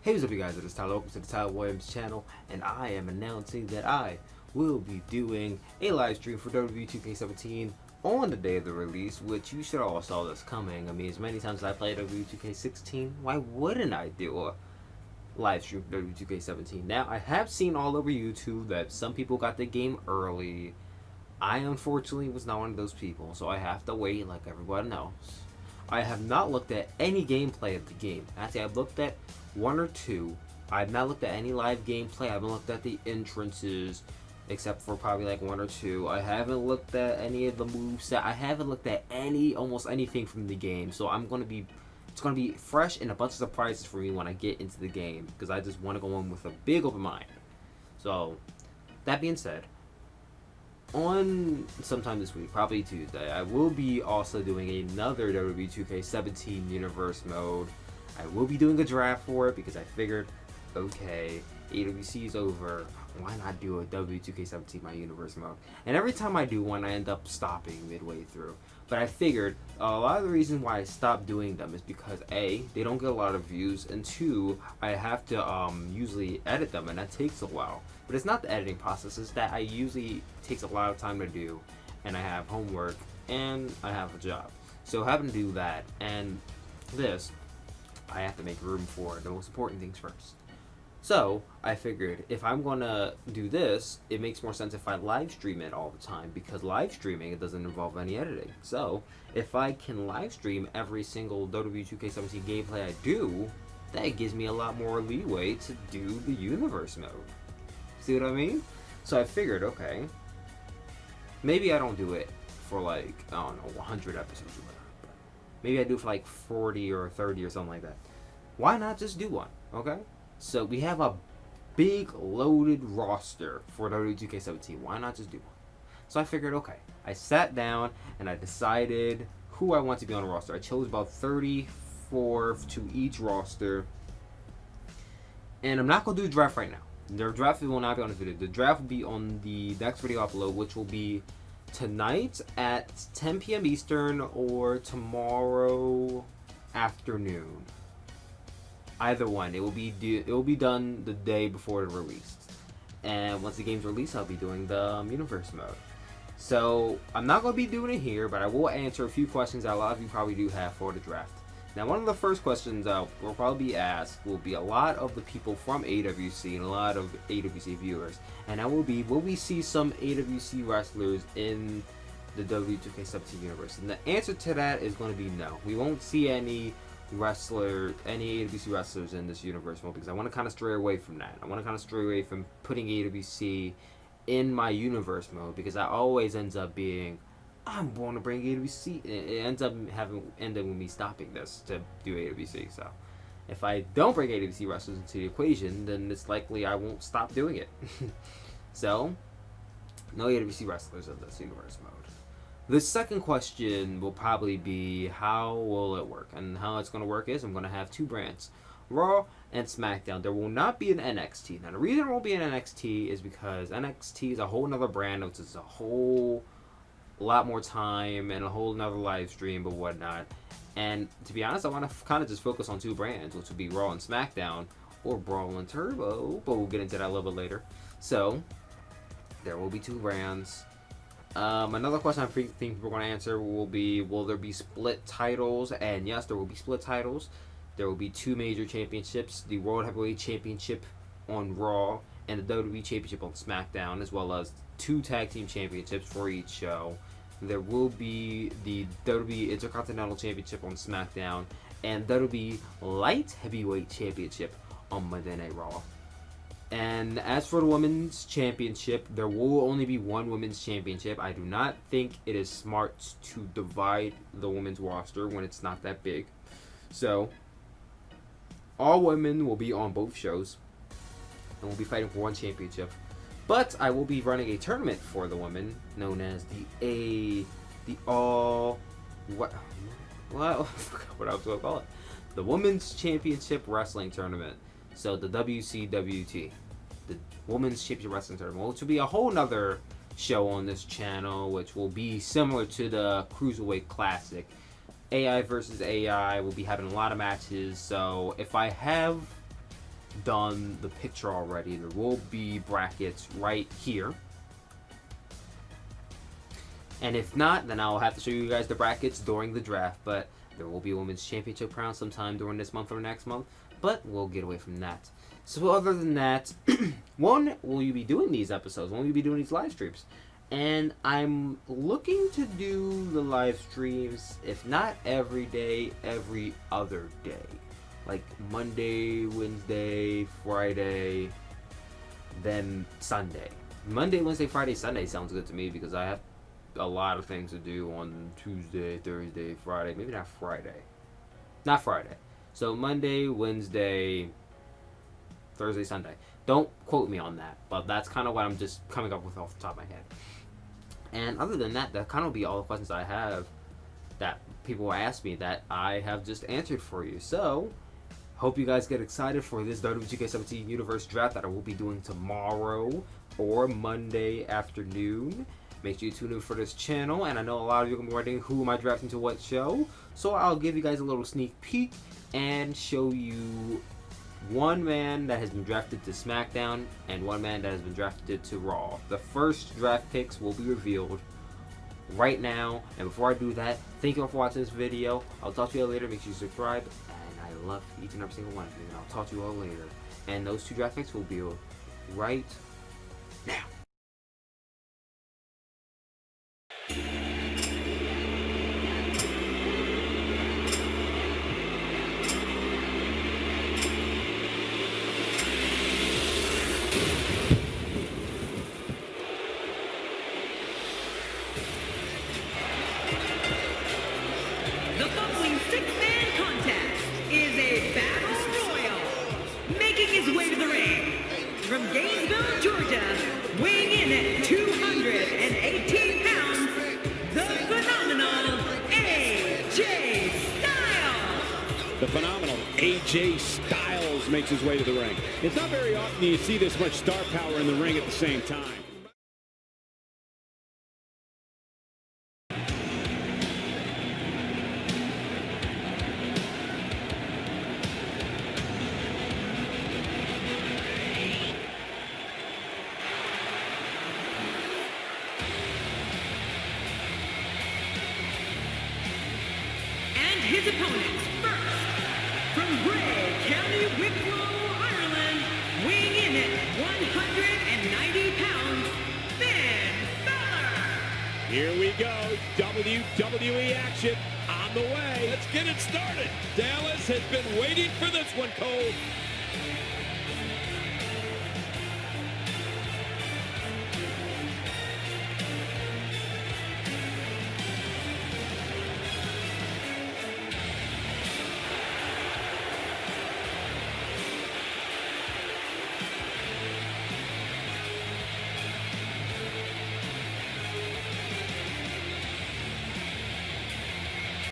Hey, what's up, you guys? It is Tyler. Welcome to the Tyler Williams channel, and I am announcing that I will be doing a live stream for WWE 2K17 on the day of the release, which you should all saw this coming. I mean, as many times as I play WWE 2K16, why wouldn't I do a live stream for WWE 2K17? Now, I have seen all over YouTube that some people got the game early. I, unfortunately, was not one of those people, so I have to wait like everyone else. I have not looked at any gameplay of the game. Actually, I've looked at one or two. I've not looked at any live gameplay. I haven't looked at the entrances, except for probably like one or two. I haven't looked at any of the moveset. I haven't looked at almost anything from the game. So it's gonna be fresh and a bunch of surprises for me when I get into the game, because I just want to go in with a big open mind. So, that being said, on sometime this week, probably Tuesday, I will be also doing another WWE 2K17 Universe mode. I will be doing a draft for it because I figured, okay, AWC is over, why not do a WWE 2K17 My Universe mode? And every time I do one, I end up stopping midway through. But I figured a lot of the reason why I stopped doing them is because A, they don't get a lot of views, and two, I have to usually edit them, and that takes a while. But it's not the editing process, it's that I usually takes a lot of time to do, and I have homework, and I have a job. So having to do that, and this, I have to make room for the most important things first. So I figured if I'm gonna do this, it makes more sense if I live stream it all the time, because live streaming, it doesn't involve any editing. So if I can live stream every single WWE 2K17 gameplay I do, that gives me a lot more leeway to do the universe mode. See what I mean? So I figured, okay, maybe I don't do it for like, I don't know, 100 episodes or whatever. But maybe I do it for like 40 or 30 or something like that. Why not just do one, okay? So we have a big loaded roster for WWE 2K17. Why not just do one? So I figured, okay, I sat down and I decided who I want to be on the roster. I chose about 34 to each roster. And I'm not going to do the draft right now. The draft will not be on this video. The draft will be on the next video upload, which will be tonight at 10 p.m. Eastern or tomorrow afternoon. Either one. It will be done the day before the release. And once the game's released, I'll be doing the universe mode. So I'm not going to be doing it here, but I will answer a few questions that a lot of you probably do have for the draft. Now, one of the first questions will probably be asked will be a lot of the people from AWC and a lot of AWC viewers. And that will be, will we see some AWC wrestlers in the WWE2K17 universe? And the answer to that is going to be no. We won't see any AWC wrestlers in this universe mode, because I want to kind of stray away from that. I want to kind of stray away from putting AWC in my universe mode, because that always ends up being, I'm going to bring AWC. It ends up ending with me stopping this to do AWC. So if I don't bring AWC wrestlers into the equation, then it's likely I won't stop doing it. So no AWC wrestlers in this universe mode. The second question will probably be, how will it work? And how it's going to work is I'm going to have two brands, Raw and SmackDown. There will not be an NXT. Now, the reason there won't be an NXT is because NXT is a whole nother brand, which is a whole lot more time and a whole nother live stream but whatnot. And to be honest, I want to kind of just focus on two brands, which would be Raw and SmackDown, or Brawl and Turbo, but we'll get into that a little bit later. So there will be two brands. Another question I think people are going to answer will be, will there be split titles? And yes, there will be split titles. There will be two major championships, the World Heavyweight Championship on Raw and the WWE Championship on SmackDown, as well as two tag team championships for each show. There will be the WWE Intercontinental Championship on SmackDown and WWE Light Heavyweight Championship on Monday Night Raw. And as for the Women's Championship, there will only be one Women's Championship. I do not think it is smart to divide the women's roster when it's not that big. So, all women will be on both shows, and we'll be fighting for one championship. But I will be running a tournament for the women, known as what I was going to call it. The Women's Championship Wrestling Tournament. So the WCWT, the Women's Championship Wrestling Tournament, which will be a whole nother show on this channel, which will be similar to the Cruiserweight Classic. AI versus AI, we'll be having a lot of matches. So if I have done the picture already, there will be brackets right here. And if not, then I'll have to show you guys the brackets during the draft. But there will be a women's championship crown sometime during this month or next month. But we'll get away from that. So other than that, when will you be doing these episodes? When will you be doing these live streams? And I'm looking to do the live streams, if not every day, every other day. Like Monday, Wednesday, Friday, then Sunday. Monday, Wednesday, Friday, Sunday sounds good to me because I have a lot of things to do on Tuesday, Thursday, Friday. Maybe not Friday. Not Friday. So Monday, Wednesday, Thursday, Sunday. Don't quote me on that, but that's kind of what I'm just coming up with off the top of my head. And other than that, that kind of be all the questions I have that people ask me that I have just answered for you. So, hope you guys get excited for this WWE 2K17 Universe Draft that I will be doing tomorrow or Monday afternoon. Make sure you tune in for this channel, and I know a lot of you are going to be wondering who am I drafting to what show. So I'll give you guys a little sneak peek and show you one man that has been drafted to SmackDown and one man that has been drafted to Raw. The first draft picks will be revealed right now, and before I do that, thank you all for watching this video. I'll talk to you all later. Make sure you subscribe, and I love each and every single one of you, and I'll talk to you all later. And those two draft picks will be right now. The following six-man contest is a battle royal. Making his way to the ring from Gainesville, Georgia, weighing in at 218 pounds, the phenomenal AJ Styles. The phenomenal AJ Styles makes his way to the ring. It's not very often you see this much star power in the ring at the same time. His opponents first, from Bray County, Wicklow, Ireland, weighing in at 190 pounds, Finn Balor. Here we go, WWE action on the way. Let's get it started. Dallas has been waiting for this one, Cole.